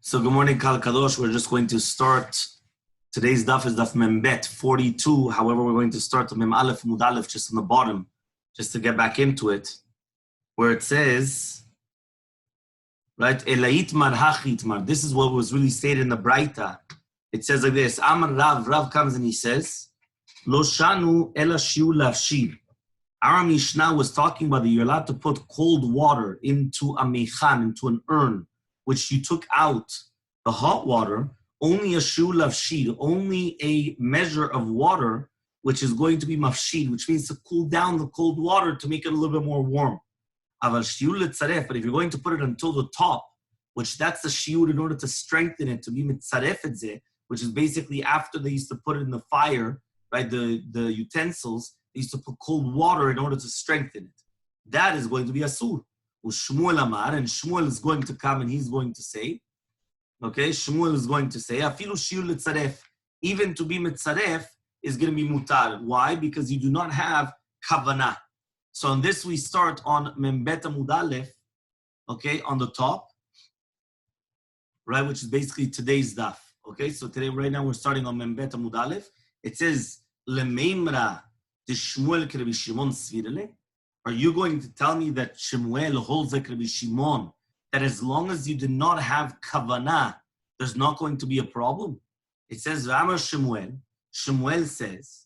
So good morning, Kal Kadosh. We're just going to start. Today's daf is daf Membet 42. However, we're going to start the Mem Aleph Mud Aleph just on the bottom, just to get back into it, where it says, right, Elait Mar Hachitmar. This is what was really stated in the Braita. It says like this: Amar Rav. Rav comes and he says, Lo shanu ela shiu lafshir. Our Mishnah was talking about that you're allowed to put cold water into a mechan, into an urn, which you took out the hot water, only a shiu lafshir, only a measure of water, which is going to be mafshir, which means to cool down the cold water to make it a little bit more warm. Aval shiu letzaref, but if you're going to put it until the top, which that's the shiur in order to strengthen it, to be mitzaref etzeh, which is basically after they used to put it in the fire, right, the utensils, they used to put cold water in order to strengthen it. That is going to be asur. Shmuel Amar, and Shmuel is going to come and he's going to say, okay, Shmuel is going to say, Afilu shiur letzaref, even to be mitzaref is going to be mutar. Why? Because you do not have kavanah. So on this we start on Membet Amud Aleph, okay, on the top, right, which is basically today's daf. Okay, so today, right now, we're starting on Membet Amud Aleph. It says, Lemeimra de Shmuel Rabbi Shimon Svirele. Are you going to tell me that Shmuel holds like Rabbi Shimon, that as long as you do not have kavanah, there's not going to be a problem? It says, Ramar Shmuel. Shmuel says,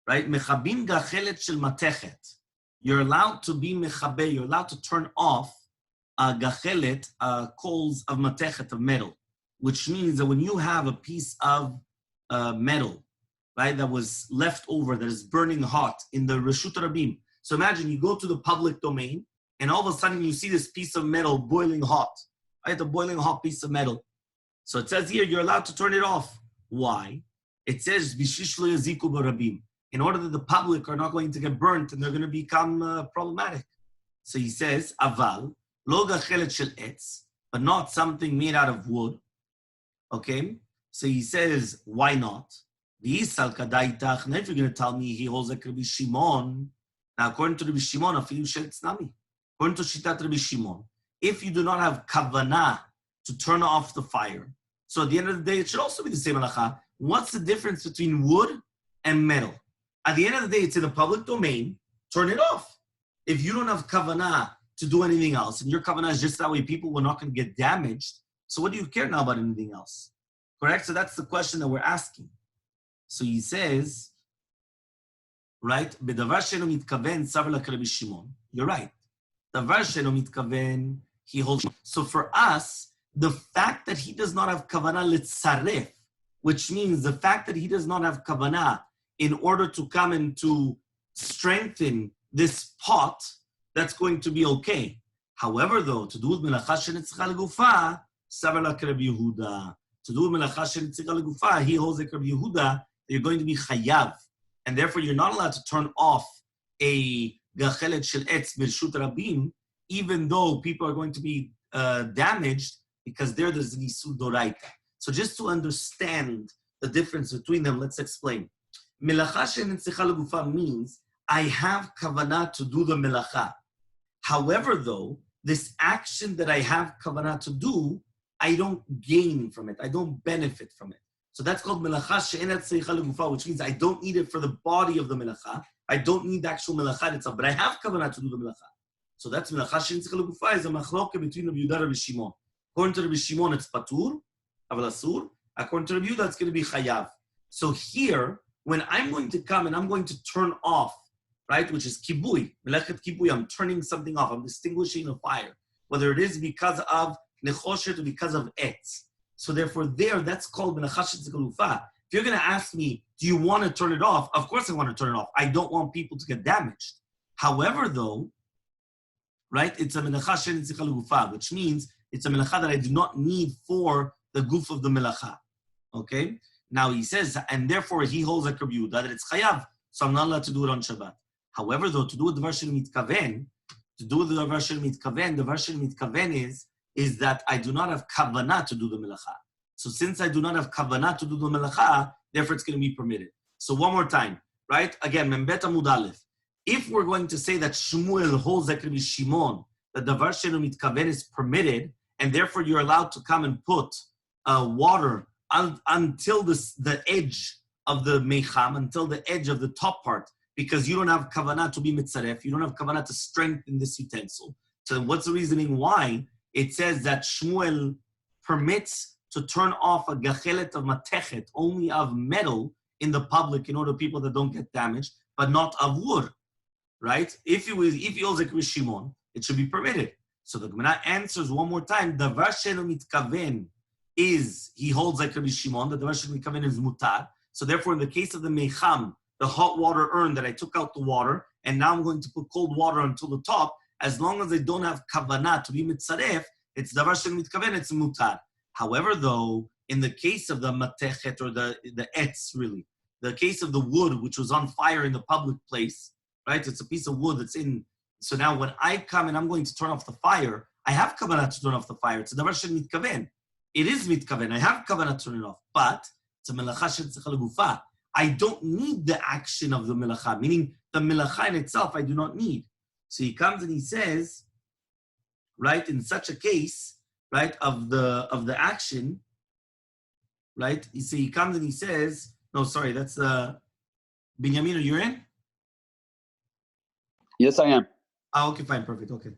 right, Mechabin gachelet shel matechet. You're allowed to be mechabe, you're allowed to turn off gachelet, coals of matechet, of metal, which means that when you have a piece of metal, right, that was left over, that is burning hot in the Reshut Rabim. So imagine you go to the public domain, and all of a sudden you see this piece of metal boiling hot, right, a boiling hot piece of metal. So it says here, you're allowed to turn it off. Why? It says, Bishish lo yaziku barabim, in order that the public are not going to get burnt and they're going to become problematic. So he says, Aval, lo gachelet shel etz, but not something made out of wood. Okay? So he says, why not? Now, if you're going to tell me he holds like Rabbi Shimon, now according to Rabbi Shimon, according to Shitat Rabbi Shimon, if you do not have kavanah to turn off the fire, so at the end of the day, it should also be the same halacha. What's the difference between wood and metal? At the end of the day, it's in the public domain, turn it off. If you don't have kavanah to do anything else, and your kavanah is just that way, people were not going to get damaged, so what do you care now about anything else? Correct? So that's the question that we're asking. So he says, right, בדבר שאינו מתכוון, סבר לה כרבי שמעון. You're right. דבר שאינו מתכוון, he holds. So for us, the fact that he does not have kavanah letzaref, which means the fact that he does not have kavanah in order to come and to strengthen this pot, that's going to be okay. However, though, to do with melacha shenetzcha legufa, savar la Rabbi Yehuda. To do with melacha shenetzcha legufa, he holds like Rabbi Yehuda, you're going to be chayav, and therefore you're not allowed to turn off a gachelet shel etz b'rshut rabim, even though people are going to be damaged, because there's an isur doraita. So just to understand the difference between them, let's explain. Melacha shenetzcha legufa means I have kavanah to do the melacha. However, though, this action that I have kavanah to do, I don't gain from it. I don't benefit from it. So that's called melacha she'enat tzeicha legufa, which means I don't need it for the body of the melacha. I don't need the actual melacha itself, but I have kavanah to do the melacha. So that's melacha she'enat tzeicha legufa is a machloke between Rabbi Yehuda and Rabbi Shimon. According to Rabbi Shimon, it's patur, aval asur. According to Rabbi Yehuda, it's going to be chayav. So here, when I'm going to come and I'm going to turn off, right, which is kibui, melechet kibui, I'm turning something off, I'm distinguishing a fire, whether it is because of nechoshet or because of etz. So therefore there, that's called melacha she'enat tzeicha legufa. If you're going to ask me, do you want to turn it off? Of course I want to turn it off. I don't want people to get damaged. However, though, right, it's a melacha she'enat tzeicha legufa, which means it's a melacha that I do not need for the goof of the melacha. Okay? Now he says, and therefore he holds like Rabbi Yehuda that it's chayav, so I'm not allowed to do it on Shabbat. However, though, to do with the davar she'eino mitkaven, the davar she'eino mitkaven is that I do not have kavanah to do the melacha. So since I do not have kavanah to do the melacha, therefore it's going to be permitted. So one more time, right? Again, Membet Amud Aleph. If we're going to say that Shmuel holds like Rabbi Shimon, that davar she'eino mitkaven is permitted, and therefore you're allowed to come and put water until the edge of the meicham, until the edge of the top part, because you don't have kavanah to be mitzaref, you don't have kavanah to strengthen this utensil. So what's the reasoning why it says that Shmuel permits to turn off a gachelet of matechet, only of metal, in the public in order people that don't get damaged, but not of wood, right? If he holds like Shimon, it should be permitted. So the Gemara answers one more time, davar she'eno mitkaven is, he holds like Rabbi Shimon, the davar she'eno mitkaven is mutar. So therefore, in the case of the meicham, the hot water urn that I took out the water, and now I'm going to put cold water until the top, as long as I don't have kavanah to be mitzaref, it's davar she'eno mitkaven, it's mutar. However, though, in the case of the matechet, or the etz, really, the case of the wood, which was on fire in the public place, right? It's a piece of wood that's in. So now when I come and I'm going to turn off the fire, I have kavanah to turn off the fire. It's a davar she'en mitkaven. It is mitkaven. I have kavanah to turn it off. But it's a melacha she'tzricha legufa. I don't need the action of the melacha, meaning the melacha in itself I do not need. So he comes and he says, right, in such a case, right, of the action, right? So he comes and he says, no, sorry, that's Binyamin, are you in? Yes, I am. Oh, okay, fine, perfect, okay.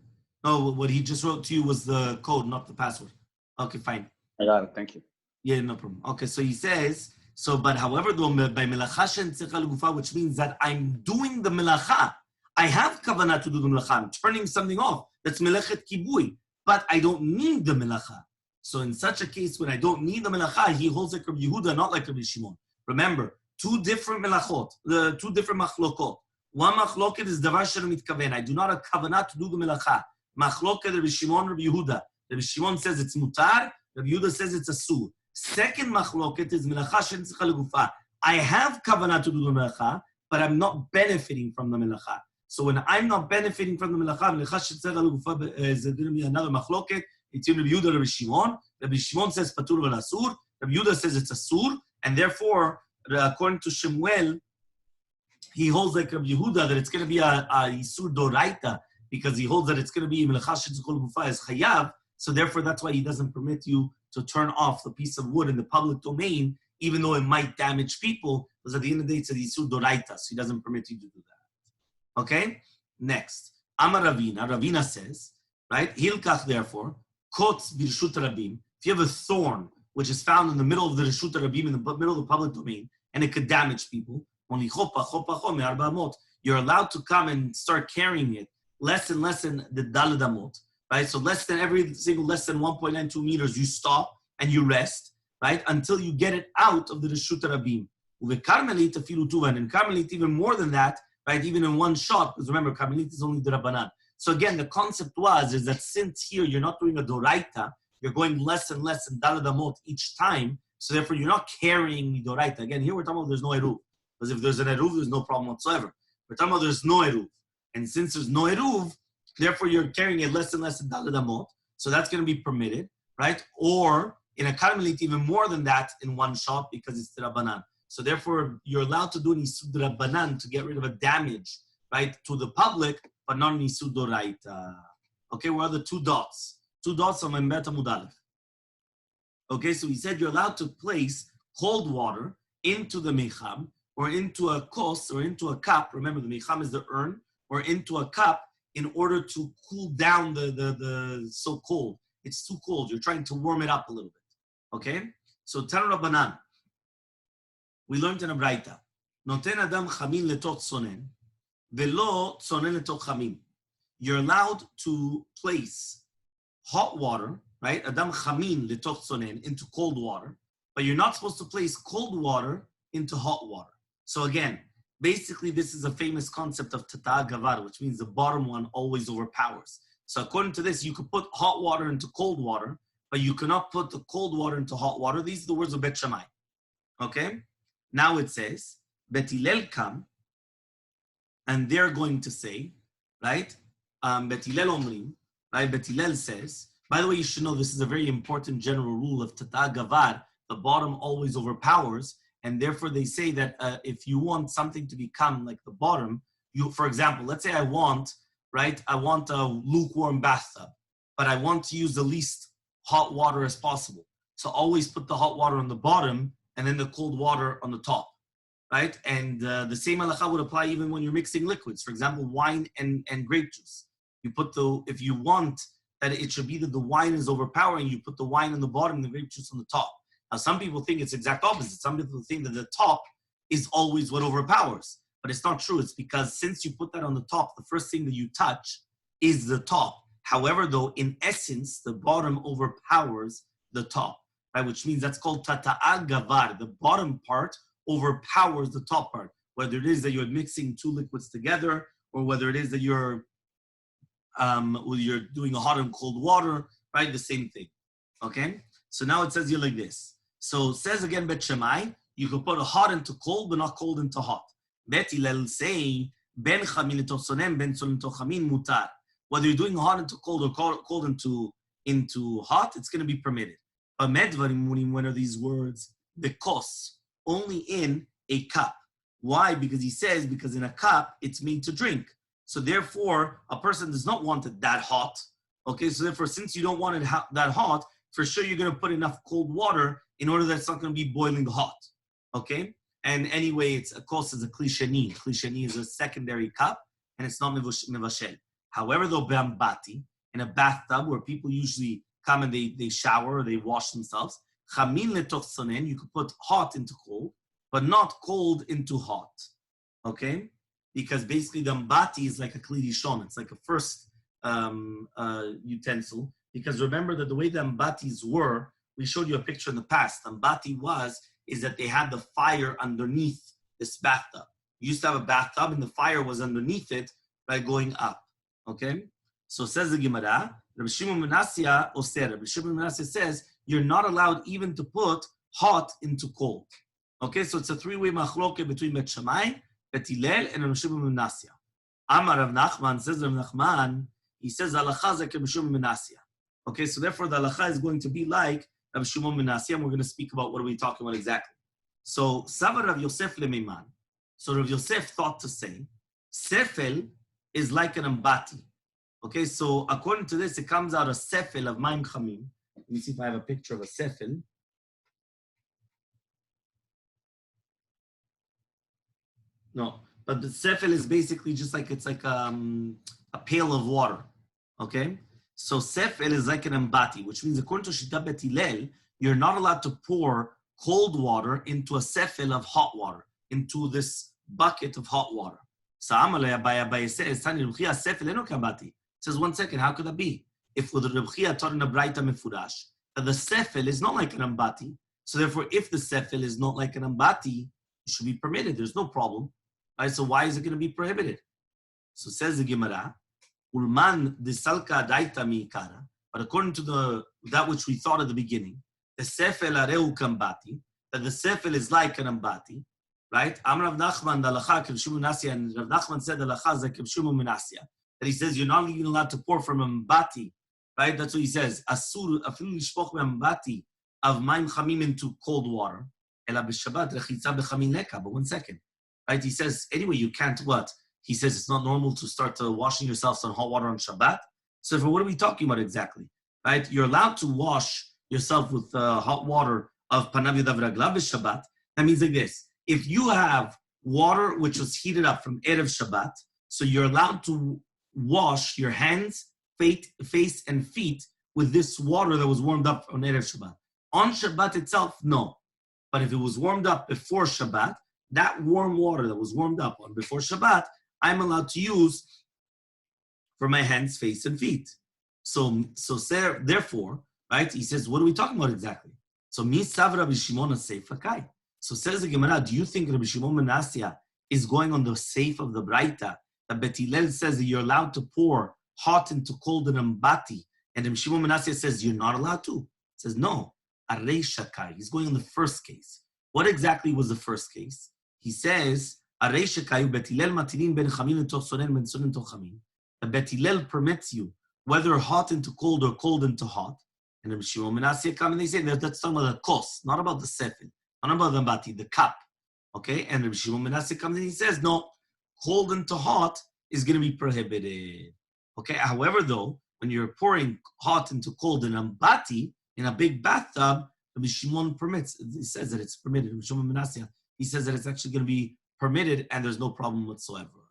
No, what he just wrote to you was the code, not the password. Okay, fine. I got it, thank you. Yeah, no problem. Okay, so he says, but however, though, by melacha she'en tzricha legufa, which means that I'm doing the melacha. I have kavanah to do the melacha. I'm turning something off. That's melechet kibui. But I don't need the melacha. So in such a case, when I don't need the melacha, he holds like Rabbi Yehuda, not like Rabbi Shimon. Remember, two different melachot, the two different machlokot. One machloket is davar she'eno mitkaven. I do not have kavanah to do the melacha. Machloket Rabbi Shimon, Rabbi Yehuda. Rabbi Shimon says it's mutar. Rabbi Yehuda says it's asur. Second machloket is melacha she'en tzricha legufa. I have kavanah to do the melacha, but I'm not benefiting from the melacha. So when I'm not benefiting from the melacha, melacha she'en tzricha legufa is going to be another machloket. It's in Rabbi Yehuda, Rabbi Shimon. Rabbi Shimon says patur vel asur. Rabbi Yehuda says it's asur, and therefore, according to Shemuel, he holds like Rabbi Yehuda that it's going to be a isur doraita, because he holds that it's going to be melacha she'en tzricha legufa is chayav. So therefore, that's why he doesn't permit you to turn off the piece of wood in the public domain, even though it might damage people, because at the end of the day, it's a isur doraita, so he doesn't permit you to do that. Okay? Next. Amar Ravina. Ravina says, right? Hilkach, therefore, kotz birshut rabim. If you have a thorn, which is found in the middle of the reshut rabim, in the middle of the public domain, and it could damage people, you're allowed to come and start carrying it less and less than the daled amot. Right, so less than 1.92 meters, you stop and you rest, right, until you get it out of the Reshut Rabim. And in Carmelit, even more than that, right, even in one shot, because remember, Carmelit is only the Rabbanan. So again, the concept is that since here you're not doing a Doraita, you're going less and less in Daled Amot each time, so therefore you're not carrying the Doraita. Again, here we're talking about there's no Eruv. Because if there's an Eruv, there's no problem whatsoever. We're talking about there's no Eruv. And since there's no Eruv, therefore, you're carrying it less and less in Daled Amot, so that's going to be permitted, right? Or in a Carmelit, even more than that in one shot, because it's the Rabbanan. So therefore, you're allowed to do an Isud Rabbanan to get rid of a damage, right, to the public, but not an Isud Doraita. Okay, where are the two dots? Two dots on Membet Amud Aleph. Okay, so he said you're allowed to place cold water into the meicham, or into a kos, or into a cup. Remember, the meicham is the urn, or into a cup, in order to cool down the so cold. It's too cold. You're trying to warm it up a little bit. Okay? So Tana Rabbanan. We learned in a Braita. Noten adam chamin letoch tzonen, velo tzonen letoch chamin. You're allowed to place hot water, right? Adam chamin letoch tzonen, into cold water, but you're not supposed to place cold water into hot water. So again, basically, this is a famous concept of tata gavar, which means the bottom one always overpowers. So according to this, you could put hot water into cold water, but you cannot put the cold water into hot water. These are the words of Bet Shammai. Okay? Now it says, Bet Hillel come, and they're going to say, right? Bet Hillel omrim, right? Bet Hillel says, by the way, you should know this is a very important general rule of tata gavar. The bottom always overpowers. And therefore, they say that if you want something to become like the bottom, for example, let's say I want a lukewarm bathtub, but I want to use the least hot water as possible. So always put the hot water on the bottom and then the cold water on the top, right? And the same halacha would apply even when you're mixing liquids. For example, wine and grape juice. You put if you want that it should be that the wine is overpowering, you put the wine on the bottom and the grape juice on the top. Now, some people think it's exact opposite. Some people think that the top is always what overpowers. But it's not true. It's because since you put that on the top, the first thing that you touch is the top. However, though, in essence, the bottom overpowers the top, right? Which means that's called tata'a gavar. The bottom part overpowers the top part, whether it is that you're mixing two liquids together or whether it is that you're doing a hot and cold water, right? The same thing, okay? So now it says here like this. So it says again, Bet Shammai, you can put a hot into cold, but not cold into hot. Bet Hillel say, ben chamin into sonem, ben sonem into chamin mutar. Whether you're doing hot into cold or cold into hot, it's going to be permitted. But medvarim, when are these words? Bekos, only in a cup. Why? Because he says, because in a cup, it's made to drink. So therefore, a person does not want it that hot. Okay, so therefore, since you don't want it that hot, for sure you're going to put enough cold water in order that it's not going to be boiling hot. Okay? And anyway, it's of course is a klishani. Klishani is a secondary cup, and it's not mevashel. However, though, be'ambati, in a bathtub where people usually come and they shower or they wash themselves, chamin letoch sonen, you could put hot into cold, but not cold into hot. Okay? Because basically the ambati is like a kli rishon. It's like a first utensil. Because remember that the way the ambatis were, we showed you a picture in the past. Ambati is that they had the fire underneath this bathtub. You used to have a bathtub and the fire was underneath it by going up. Okay? So says the Gemara, Rabbi Shimon ben Menasya oser. Rabbi Shimon ben Menasya says you're not allowed even to put hot into cold. Okay, so it's a three-way machloke between Bet Shammai, Bet Hillel, and Rabbi Shimon ben Menasya. Amar Rav Nachman, says Rav Nachman, he says halacha is like Rabbi Shimon ben Menasya. Okay, so therefore the halacha is going to be like Rabbi Shimon ben Menasya, and we're going to speak about what are we talking about exactly. So Savar Rav Yosef lemeiman. So Rav Yosef thought to say, sefel is like an ambati. Okay, so according to this, it comes out a sefel of Maim Chamim. Let me see if I have a picture of a sefel. No, but the sefel is basically just like, it's like a pail of water. Okay? So sefel is like an ambati, which means according to Shita Bet Hillel, you're not allowed to pour cold water into a sefel of hot water, into this bucket of hot water. So Amalei Abaye says, Tani Reb Chia sefel eno kambati. Says, 1 second, how could that be? If with Reb Chia taught in a Braita Mefurash, that the sefel is not like an ambati, so therefore if the sefel is not like an ambati, it should be permitted. There's no problem. Right? So why is it going to be prohibited? So says the Gemara, Ulman disalka daita miikara. But according to that which we thought at the beginning, the sefel areu kambati, that the sefel is like an ambati, right? Am Rav Nachman dalacha Reb Shimon ben Menasya, and Rav Nachman said dalacha is like Reb Shimon ben Menasya. That he says you're not even allowed to pour from ambati, right? That's what he says. Asur afilu lishpoch ambati of maim chamim into cold water. Ela b'Shabbat rechitza b'chamin leka. But 1 second, right? He says anyway you can't what? He says it's not normal to start washing yourselves on hot water on Shabbat. So for what are we talking about exactly, right? You're allowed to wash yourself with hot water of panav yadav raglav b'Shabbat. That means like this: if you have water which was heated up from erev Shabbat, so you're allowed to wash your hands, face, and feet with this water that was warmed up on Erev Shabbat. On Shabbat itself, no. But if it was warmed up before Shabbat, that warm water that was warmed up on before Shabbat, I'm allowed to use for my hands, face, and feet. So therefore, right, he says, what are we talking about exactly? So, mi sav Rabbi Shimon sefakai. So says the Gemara, do you think Rabbi Shimon ben Menasya is going on the safe of the Braita? That Bet Hillel says that you're allowed to pour hot into cold in ambati, and Rabbi Shimon ben Menasya says you're not allowed to. He says no. Arei shakai. He's going on the first case. What exactly was the first case? He says Arei shakai Bet Hillel matinim ben chamin letoch sonen ben sonen letoch chamin. The Bet Hillel permits you whether hot into cold or cold into hot. And Rabbi Shimon ben Menasya come and they say that's talking about the kos, not about the sefel, not about the ambati, the cup. Okay, and Rabbi Shimon ben Menasya comes and he says no. Cold into hot is going to be prohibited. Okay. However, though, when you're pouring hot into cold in ambati, in a big bathtub, Rabbi Shimon permits. He says that it's permitted. Rabbi Shimon ben Asya, he says that it's actually going to be permitted and there's no problem whatsoever.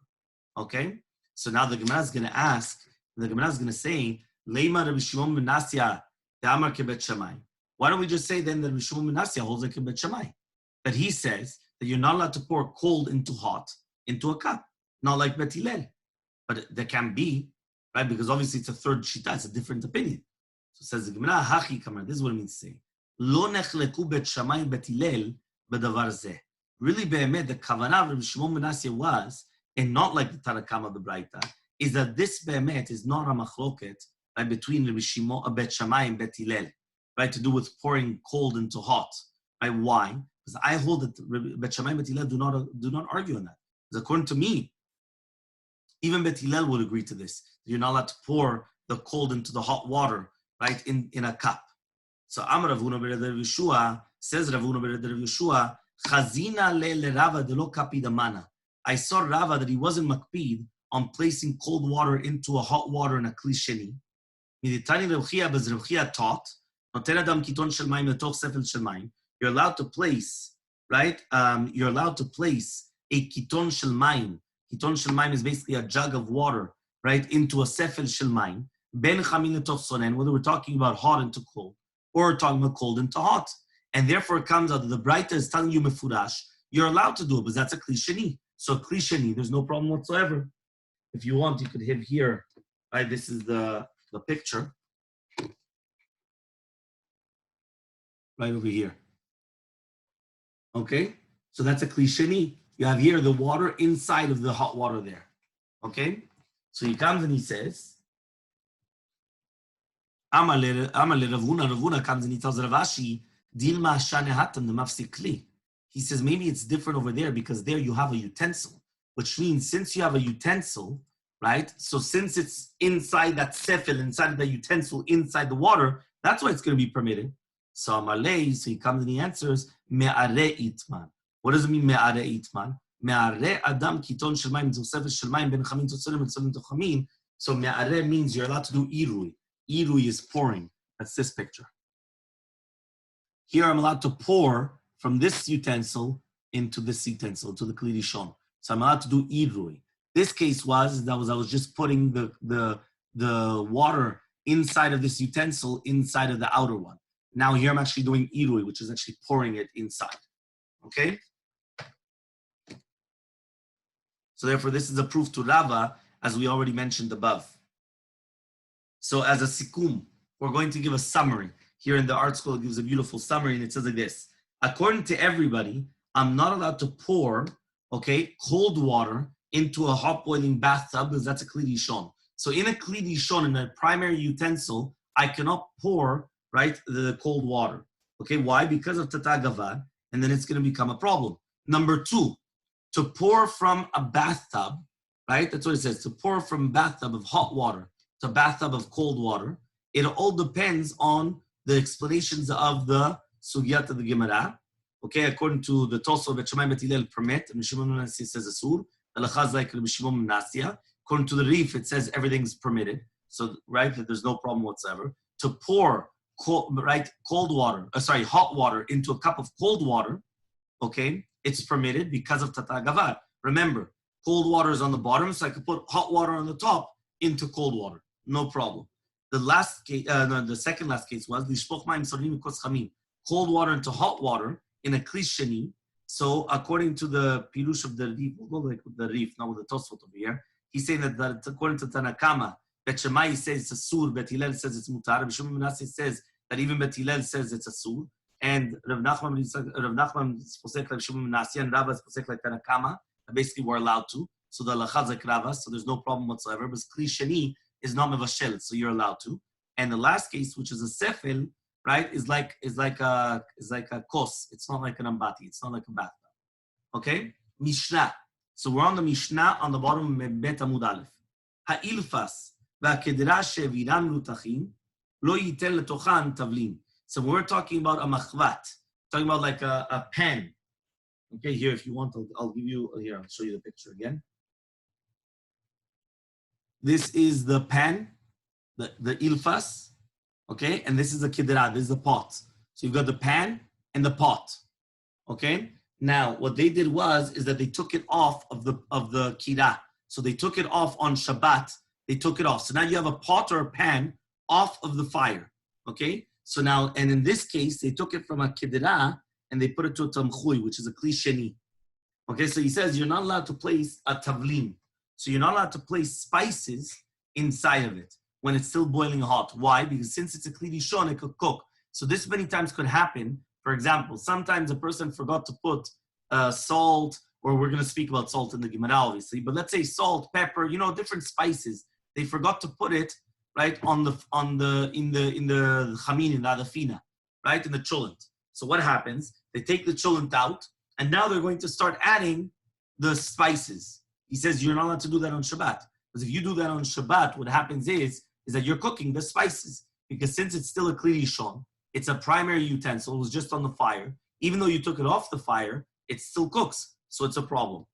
Okay? So now the Gemara is going to ask, the Gemara is going to say, Leima Rabbi Shimon ben Asya, Amar kebet Shammai. Why don't we just say then that Rabbi Shimon ben Asya holds like kebet Shammai? That he says that you're not allowed to pour cold into hot into a cup, not like Bet Hillel. But there can be, right? Because obviously it's a third shita, it's a different opinion. So it says the Gemara, Hachi Kamar, this is what it means to say. Lo nechleku bet Shammai bet Hillel b'davar zeh. Really, be'emet, the kavanah of Rabbi Shimon ben Asya was, and not like the Tanakam of the Braita, is that this be'emet is not a machloket, right, between Rabbi Shimon, Bet Shammai and Bet Hillel, right, to do with pouring cold into hot. Right? Why? Because I hold that Bet Shammai and Bet Hillel do not argue on that. Because according to me, even Bet Hillel would agree to this. You're not allowed to pour the cold into the hot water, right, in a cup. So Amar Rav Huna ber Rav Yeshua, says Rav Huna ber Rav Yeshua, Chazina le Rava de lo kapid amana. I saw Rava that he wasn't makpid on placing cold water into a hot water in a kli sheni. Miditani Rav Chia, but Rav Chia taught, noten adam kiton shel mayim letoch sefel shel mayim. You're allowed to place, right? You're allowed to place a kiton shel mayim. Kiton shel mayim is basically a jug of water, right, into a sefel shel mayim. Ben chamin letoch sonen, whether we're talking about hot into cold or we're talking about cold into hot. And therefore it comes out that the Braita is telling you mefurash, you're allowed to do it, but that's a kli sheni. So kli sheni, there's no problem whatsoever. If you want, you could have here, right, this is the picture. Right over here. Okay? So that's a kli sheni. You have here the water inside of the hot water there. Okay? So he comes and he says, Amale Ravuna comes and he tells Rav Ashi, Dilma Shanehatan the mafsik kli. He says maybe it's different over there because there you have a utensil, which means since you have a utensil, right? So since it's inside that sefel, inside of the utensil, inside the water, that's why it's going to be permitted. So Amalei, so he comes and he answers, Me'are itman. What does it mean, Me'are itman? Me'are adam kiton shel mayim sefel shel mayim ben chamin totzolim and tzolim tochamin. So Me'are means you're allowed to do irui. Irui is pouring. That's this picture. Here I'm allowed to pour from this utensil into this utensil, to the kli rishon. So I'm allowed to do irui. This case I was just putting the water inside of this utensil, inside of the outer one. Now here I'm actually doing irui, which is actually pouring it inside. Okay? So therefore, this is a proof to Rava, as we already mentioned above. So as a sikum, we're going to give a summary. Here in the art school, it gives a beautiful summary, and it says like this. According to everybody, I'm not allowed to pour, okay, cold water into a hot boiling bathtub because that's a kli rishon. So in a kli rishon, in a primary utensil, I cannot pour, right, the cold water. Okay, why? Because of tatagavad, and then it's going to become a problem. Number two, to pour from a bathtub, right, that's what it says, to pour from a bathtub of hot water to a bathtub of cold water, it all depends on the explanations of the Sugyat of the Gemara. Okay, according to the Toso, Bet Shammai Bet Hillel permit, and Shimon ben Asya says asur. The Lachaz like Shimon ben Asya. According to the Rif, it says everything's permitted. So, right, that there's no problem whatsoever. To pour, hot water into a cup of cold water, okay, it's permitted because of tatagavar. Remember, cold water is on the bottom, so I could put hot water on the top into cold water. No problem. The second last case was cold water into hot water in a kli sheni. So according to the pirush of the Rif, we'll go like with the Rif, not with the Tosfot over here. He's saying that according to Tanakama, Bet Shammai says it's asur, Bet Hillel says it's mutar. Rabbi Shimon ben Asya says that even Bet Hillel says it's asur, and Rav Nachman is posek like Shimon ben Asya, and Rava is posek like Tanakama. Basically, we're allowed to. So the halakha like Rava, so there's no problem whatsoever. But kli sheni is not mevashel, so you're allowed to. And the last case, which is a sefel, right, is like a kos. It's not like an ambati. It's not like a bathtub. Okay, Mishnah. So we're on the Mishnah on the bottom of Bet Amud Aleph. Ha'ilfas va'kedra sheviran lutachim lo yitel letochan tavlin. So we're talking about a machvat, talking about like a pan. Okay, here if you want, I'll give you here. I'll show you the picture again. This is the pan, the ilfas, okay, and this is the kidra, this is the pot. So you've got the pan and the pot. Okay? Now, what they did is that they took it off of the kira. So they took it off on Shabbat. They took it off. So now you have a pot or a pan off of the fire. Okay? So now, and in this case, they took it from a kidra and they put it to a tamchui, which is a kli sheni. Okay, so he says you're not allowed to place a tavlim. So you're not allowed to place spices inside of it when it's still boiling hot. Why? Because since it's a kli rishon, it could cook. So this many times could happen. For example, sometimes a person forgot to put salt, or we're going to speak about salt in the Gemara, obviously, but let's say salt, pepper, different spices. They forgot to put it right in the chamin, in the adafina, right in the cholent. So what happens? They take the cholent out, and now they're going to start adding the spices. He says you're not allowed to do that on Shabbat. Because if you do that on Shabbat, what happens is that you're cooking the spices. Because since it's still a kli rishon, it's a primary utensil, it was just on the fire. Even though you took it off the fire, it still cooks. So it's a problem.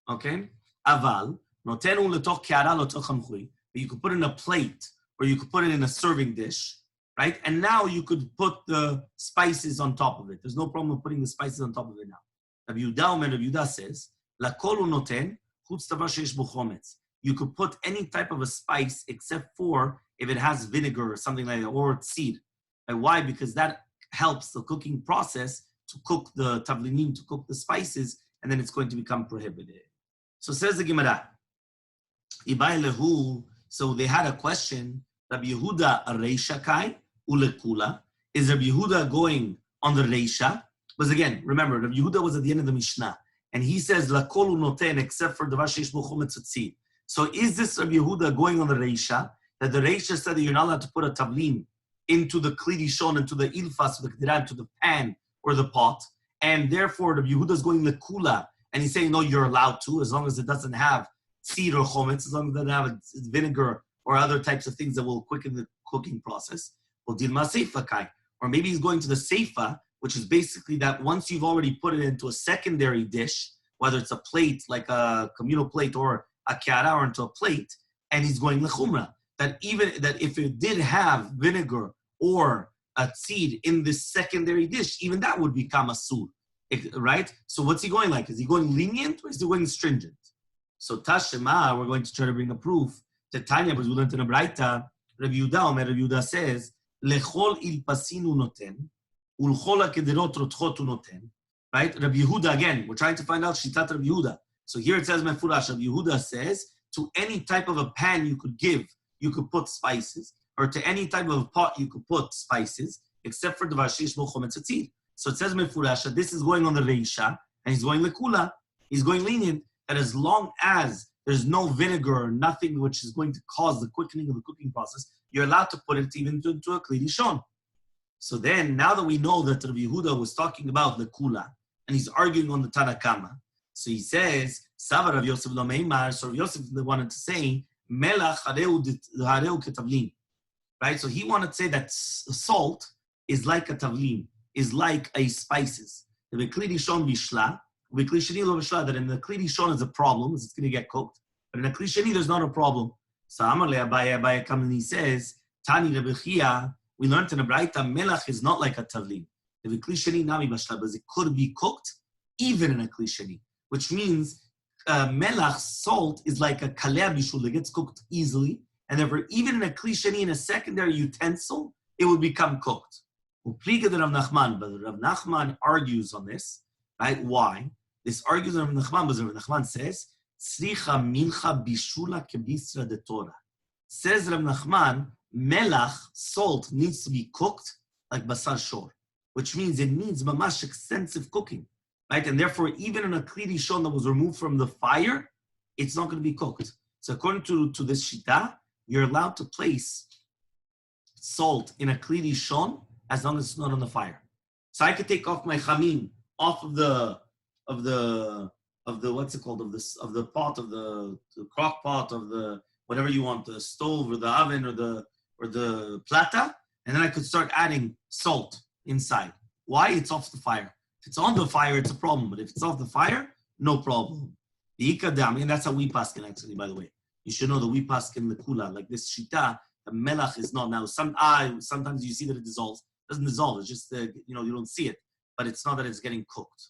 Okay? Aval, notenu letoch ke'ara letoch hamchui. You could put it in a plate, or you could put it in a serving dish, right? And now you could put the spices on top of it. There's no problem with putting the spices on top of it now. Rabbi Yehuda says, "Lakol noten chutz davar sheish bo chometz." You could put any type of a spice except for if it has vinegar or something like that, or seed. And why? Because that helps the cooking process to cook the tavlinim, to cook the spices, and then it's going to become prohibited. So says the Gemara, Ibai lehu. So they had a question. Rabbi Yehuda reisha kai ulekula. Is Rabbi Yehuda going on the reisha? Because again, remember, Rabbi Yehuda was at the end of the Mishnah, and he says lakol noten except for davar sheish bo chometz tzid. So is this Rabbi Yehuda going on the reisha? That the reisha said that you're not allowed to put a tavlim into the kli rishon, into the ilfas, the k'diran, to the pan or the pot, and therefore Rabbi Yehuda is going lekula, and he's saying no, you're allowed to, as long as it doesn't have seed or chometz, as long as it doesn't have vinegar or other types of things that will quicken the cooking process. Or maybe he's going to the seifa, which is basically that once you've already put it into a secondary dish, whether it's a plate like a communal plate or a kiara, or into a plate, and he's going lechumra, that even that if it did have vinegar or a seed in this secondary dish, even that would become a sur, right? So what's he going like? Is he going lenient or is he going stringent? So Tashema, we're going to try to bring a proof. Tanya, because we learned in a Braita, Rabbi Yehuda says, Lechol il pasinu noten, ulchol hakederot rotchot noten. Right? Rabbi Yehuda, again, we're trying to find out Shitat Rabbi Yehuda. So here it says, Mefurash, Rabbi Yehuda says, to any type of a pan you could give, you could put spices, or to any type of a pot you could put spices, except for davar sheish bo chometz tzid. So it says Mefurash that this is going on the reisha, and he's going lekula, he's going lenient, that as long as there's no vinegar or nothing which is going to cause the quickening of the cooking process, you're allowed to put it even into a kli rishon. So then, now that we know that Rabbi Yehuda was talking about the kula, and he's arguing on the Tanakama, so he says, Sava Rav Yosef lo meimar, so Rav Yosef wanted to say, Melach hareu ketavlim. Right? So he wanted to say that salt is like a tavlim, is like a spices. The kli rishon bishla, that in the kli rishon is a problem, it's going to get cooked. But in the kli sheni, there's not a problem. So Amalei Abaye comes and he says, Tani Rebbe Chia, we learned in the Braita, melach is not like a tavlim. The kli sheni nami bashla, because it could be cooked even in a kli sheni, which means melach, salt, is like a kaleh bishul that gets cooked easily, and therefore even in a kli sheni, in a secondary utensil, it would become cooked. Upliga de Rav Nachman, but Rav Nachman argues on this, right? Why? This argues on Rav Nachman, because Rav Nachman says, Tzricha mincha bishula kebisra de Torah. Says Rav Nachman, melach, salt, needs to be cooked like basar shor, which means it needs mamash extensive cooking, right? And therefore, even in a kli rishon that was removed from the fire, it's not going to be cooked. So according to this shita, you're allowed to place salt in a kli rishon as long as it's not on the fire. So I could take off my chamin off of the what's it called, of the pot, of the crock pot, of the whatever you want, the stove or the oven or the plata, and then I could start adding salt inside. Why? It's off the fire. If it's on the fire, it's a problem, but if it's off the fire, no problem. The ikadam, and that's how we paskin actually, by the way. You should know that we paskin the kula, like this shita, the melach is not now. Sometimes you see that it dissolves, doesn't dissolve. It's just, you don't see it. But it's not that it's getting cooked.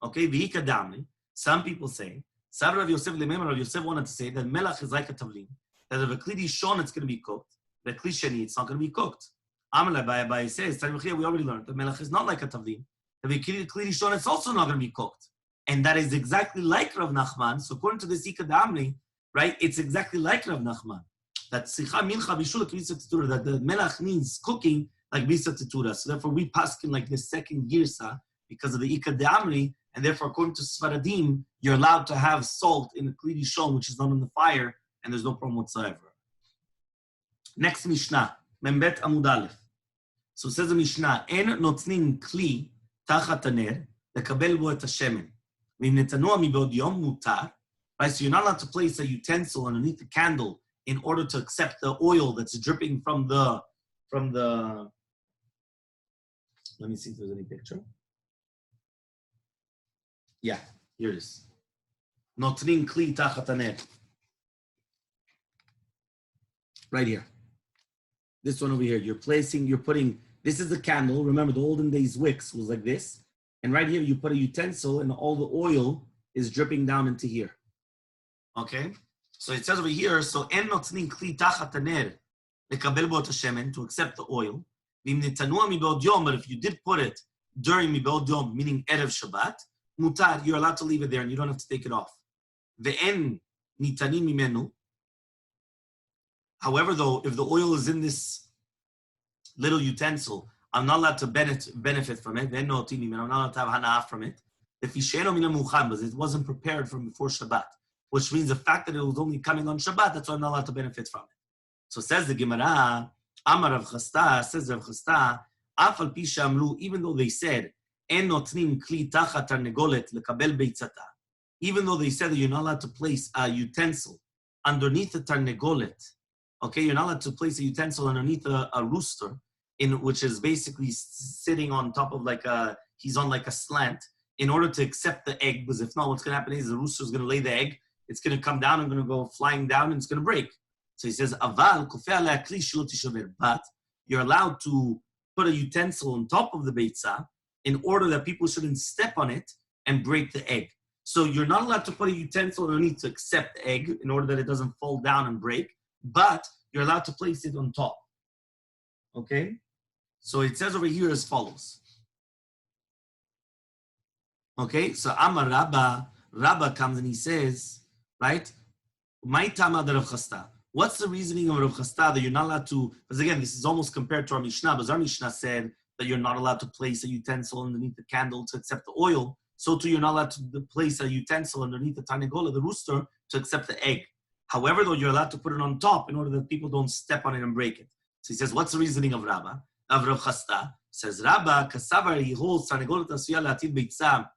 Okay, v'ika damli. Some people say, Sabra Rav Yosef Lemem, Rav Yosef wanted to say that melach is like a tavlin. That if a kli shon, it's going to be cooked. The kli sheni, it's not going to be cooked. Amalei Abaye says, we already learned that melach is not like a tavlin. If a kli shon, it's also not going to be cooked. And that is exactly like Rav Nachman. So according to the Sika Damli, right, it's exactly like Rav Nachman. That Sicha Mincha Bishul Bisa Tetura, that the melach needs cooking like Bisa Tetura. So therefore we paskin like the second girsa because of the Ika Damli, and therefore according to Sfaradim, you're allowed to have salt in the Kli Rishon, which is not on the fire, and there's no problem whatsoever. Next Mishnah, Membet Amud Aleph. So it says the Mishnah, En notnin Kli tachat haner lekabel bo et hashemen. Right, so you're not allowed to place a utensil underneath the candle in order to accept the oil that's dripping from the. Let me see if there's any picture. Yeah, here it is. Notrin kli tachat haner. Right here. This one over here. You're putting. This is the candle. Remember, the olden days wicks was like this. And right here, you put a utensil and all the oil is dripping down into here. Okay? So it says over here, so en notnin kli tachat haner lekabel bo et hashemen, to accept the oil. V'im netanua mibeod yom, but if you did put it during mibeod yom, meaning erev Shabbat, mutar, you're allowed to leave it there and you don't have to take it off. Ve'en nitanim mimenu. However, though, if the oil is in this little utensil, I'm not allowed to benefit from it. I'm not allowed to have hana'ah from it. But it wasn't prepared from before Shabbat, which means the fact that it was only coming on Shabbat, that's why I'm not allowed to benefit from it. So says the Gemara, Amar Rav Chasta, says Rav Chasta, Af al pi she'amru, even though they said, En notnim kli tachat tarnegolet lekabel beitzata, even though they said that you're not allowed to place a utensil underneath the tarnegolet, okay, you're not allowed to place a utensil underneath a rooster, which is basically sitting on top of he's on like a slant in order to accept the egg, because if not, what's going to happen is the rooster is going to lay the egg, it's going to come down and going to go flying down and it's going to break. So he says, Aval kofeh alei kli shelo tishaver, but you're allowed to put a utensil on top of the beitzah in order that people shouldn't step on it and break the egg. So you're not allowed to put a utensil underneath to accept the egg in order that it doesn't fall down and break, but you're allowed to place it on top. Okay? So it says over here as follows. Okay, so Amar Rabba comes and he says, right? My Tama de Rav Chasta. What's the reasoning of Rav Chasta that you're not allowed to, because again, this is almost compared to our Mishnah, because our Mishnah said that you're not allowed to place a utensil underneath the candle to accept the oil. So too, you're not allowed to place a utensil underneath the tarnegola, the rooster, to accept the egg. However, though, you're allowed to put it on top in order that people don't step on it and break it. So he says, what's the reasoning of Rabba? Of Rav Chasta, says Rabba, Kasavar, he holds tarnegola tasuyah lativ beitzam,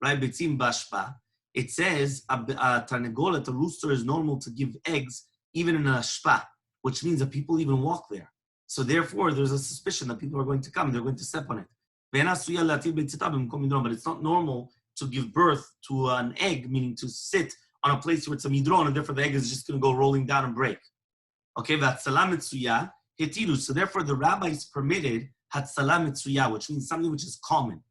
right? Beitzim bashpa. It says a tarnegola, a rooster, is normal to give eggs even in a shpa, which means that people even walk there. So therefore, there's a suspicion that people are going to come, they're going to step on it. But it's not normal to give birth to an egg, meaning to sit on a place where it's a midron, and therefore the egg is just going to go rolling down and break. Okay, so therefore the rabbis permitted hatzala mitzuya, which means something which is common.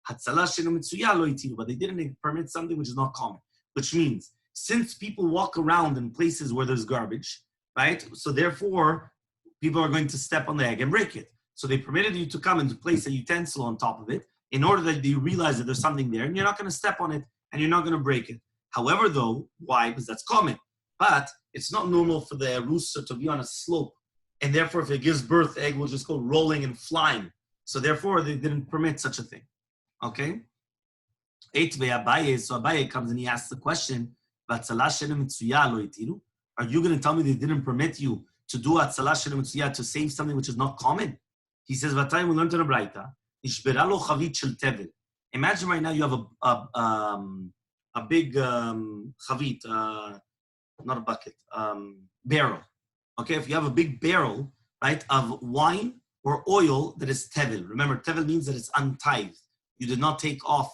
Hatzala sheno mitzuya lo itiru, but they didn't permit something which is not common, which means since people walk around in places where there's garbage, right? So therefore, people are going to step on the egg and break it. So they permitted you to come and to place a utensil on top of it in order that you realize that there's something there and you're not going to step on it and you're not going to break it. However, though, why? Because that's common. But it's not normal for the rooster to be on a slope. And therefore, if it gives birth, the egg will just go rolling and flying. So therefore, they didn't permit such a thing. Okay? So Abaye comes and he asks the question, are you going to tell me they didn't permit you to do Atzalah Shel Mitzuya to save something which is not common? He says, Vatayim, we learned in a Braita, Nishbera lo chavit shel tevel. Imagine right now you have a big chavit, not a bucket, barrel. Okay, if you have a big barrel, right, of wine or oil that is tevel. Remember, tevel means that it's untithed. You did not take off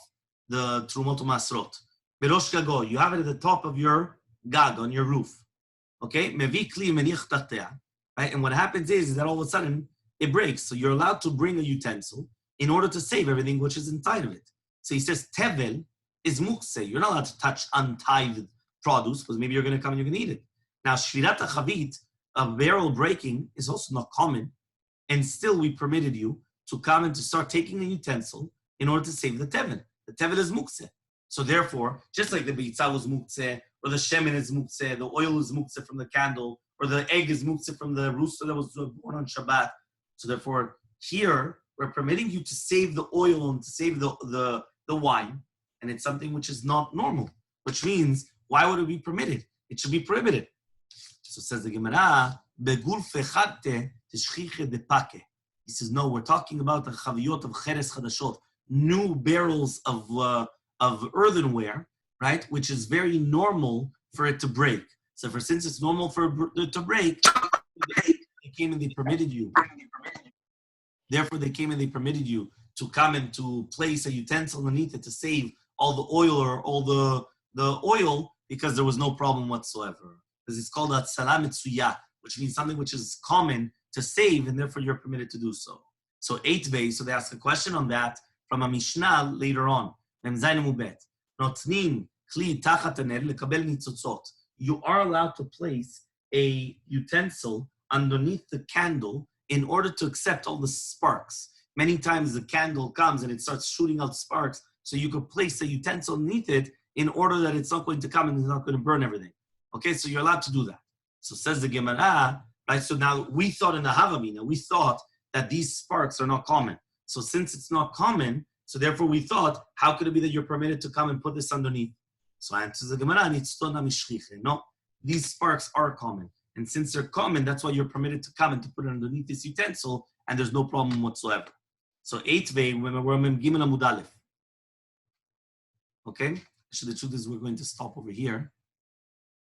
the trumot u'masrot. Berosh gago, you have it at the top of your gag, on your roof. Okay? Mevi kli menich tatea. Right? And what happens is that all of a sudden, it breaks. So you're allowed to bring a utensil in order to save everything which is inside of it. So he says, tevel is mukse. You're not allowed to touch untithed produce because maybe you're going to come and you're going to eat it. Now, shvirat chavit, a barrel breaking, is also not common. And still we permitted you to come and to start taking a utensil in order to save the tevel. The tevel is mukse. So therefore, just like the bitza was mukse, or the shemen is mukse, the oil is mukse from the candle, or the egg is mukse from the rooster that was born on Shabbat. So therefore, here, we're permitting you to save the oil and to save the wine, and it's something which is not normal, which means, why would it be permitted? It should be prohibited. So says the Gemara, Begul fechate tishchiche de pake. He says, no, we're talking about the chaviyot of cheres chadashot, new barrels of earthenware, right? Which is very normal for it to break. So since it's normal for it to break, they came and they permitted you. Therefore, they came and they permitted you to come and to place a utensil underneath it to save all the oil or all the oil because there was no problem whatsoever. Because it's called a tzala mitzuya, which means something which is common to save, and therefore you're permitted to do so. So 8b, so they ask a question on that from a Mishnah later on. You are allowed to place a utensil underneath the candle in order to accept all the sparks. Many times the candle comes and it starts shooting out sparks, so you could place a utensil underneath it in order that it's not going to come and it's not going to burn everything. Okay, so you're allowed to do that. So says the Gemara, right? So now we thought in the Havamina, we thought that these sparks are not common. So since it's not common, so therefore we thought, how could it be that you're permitted to come and put this underneath? So answers the Gemara, no, these sparks are common. And since they're common, that's why you're permitted to come and to put it underneath this utensil, and there's no problem whatsoever. So 8v, we're Gimel Amud Aleph. Okay? So the truth is we're going to stop over here.